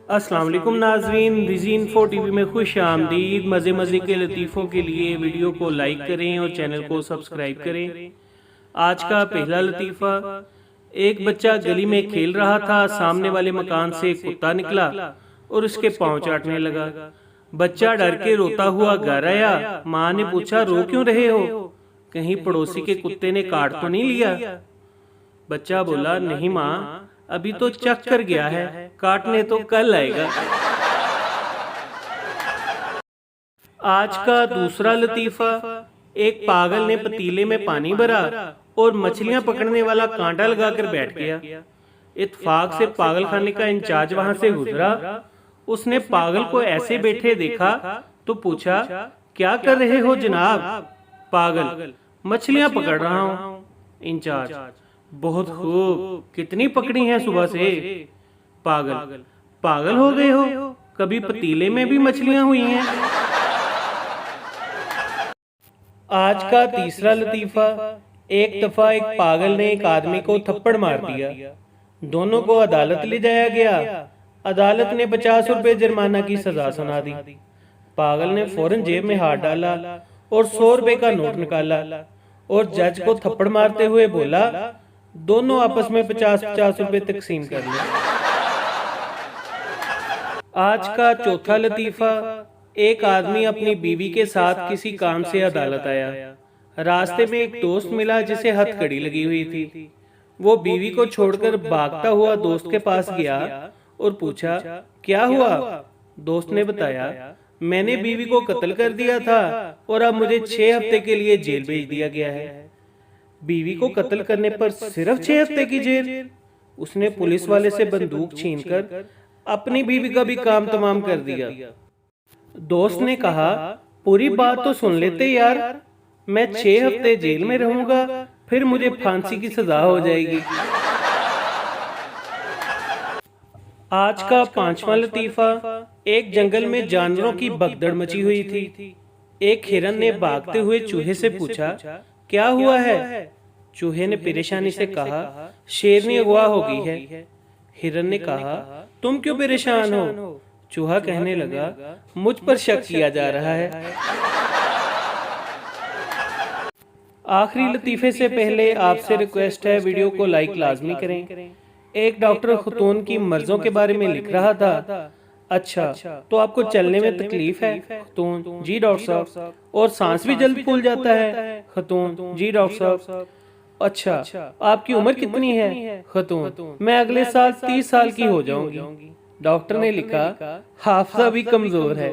अस्सलाम वालेकुम नाजरीन, रिजी इन्फो टीवी में खुश आमदीद। मज़े मज़े के लतीफ़ों के लिए वीडियो को लाइक करें और चैनल को सब्सक्राइब करें। आज का पहला लतीफ़ा, एक बच्चा गली में खेल रहा था। सामने वाले मकान से एक कुत्ता निकला और उसके पाँव चाटने लगा। बच्चा डर के रोता हुआ घर आया। माँ ने पूछा, रो क्यों रहे हो? कहीं पड़ोसी के कुत्ते ने काट तो नहीं लिया? बच्चा बोला, नहीं माँ, अभी तो चक कर गया है, काटने तो कल आएगा। आज का दूसरा लतीफा, एक पागल ने पतीले में पानी भरा और मछलियां पकड़ने वाला कांटा लगाकर बैठ गया। इत्तेफाक से पागल खाने का इंचार्ज वहां से गुजरा। उसने पागल को ऐसे बैठे देखा तो पूछा, क्या कर रहे हो जनाब? पागल, मछलियां पकड़ रहा हूँ। इंचार्ज, बहुत खूब, कितनी पकड़ी हैं सुबह से? पागल, पागल हो गए हो, कभी पतीले में भी मछलियां हुई हैं? आज का तीसरा लतीफा, एक दफा एक पागल ने एक आदमी को थप्पड़ मार दिया। दोनों को अदालत ले जाया गया। अदालत ने 50 रुपए जुर्माना की सजा सुना दी। पागल ने फौरन जेब में हाथ डाला और 100 रुपए का नोट निकाला और जज को थप्पड़ मारते हुए बोला, दोनों आपस में 50-50 रुपए तकसीम कर लें। आज का चौथा लतीफा, एक आदमी अपनी बीवी के साथ किसी काम से अदालत आया। रास्ते में एक दोस्त मिला जिसे हथकड़ी लगी हुई थी। वो बीवी को छोड़कर भागता हुआ दोस्त के पास गया और पूछा, क्या हुआ? दोस्त ने बताया, मैंने बीवी को कत्ल कर दिया था और अब मुझे 6 हफ्ते के लिए जेल भेज दिया गया है। बीवी को कत्ल करने पर सिर्फ 6 हफ्ते की जेल? उसने पुलिस वाले से बंदूक छीनकर अपनी बीवी का भी काम तमाम कर दिया। दोस्त ने कहा, पूरी बात तो सुन लेते यार, मैं 6 हफ्ते जेल में रहूंगा, फिर मुझे फांसी की सजा हो जाएगी। आज का पांचवा लतीफा, एक जंगल में जानवरों की भगदड़ मची हुई थी। एक हिरन ने भागते हुए चूहे से पूछा, क्या हुआ है? चूहे ने परेशानी से कहा, शेरनी अगवा हो गई है। हिरन ने कहा, तुम क्यों परेशान हो? चूहा कहने लगा, मुझ पर शक किया जा रहा है। आखिरी लतीफे से पहले आपसे रिक्वेस्ट है, वीडियो को लाइक लाजमी करें। एक डॉक्टर खुतून की मर्जों के बारे में लिख रहा था। अच्छा, तो आपको चलने में तकलीफ है? खतून, जी डॉक्टर साहब। और सांस भी जल्द फूल जाता है? खतून, जी डॉक्टर साहब। अच्छा, आपकी उम्र कितनी है? खतून, मैं अगले साल 30 साल की हो जाऊंगी। डॉक्टर ने लिखा, हाफजा भी कमजोर है।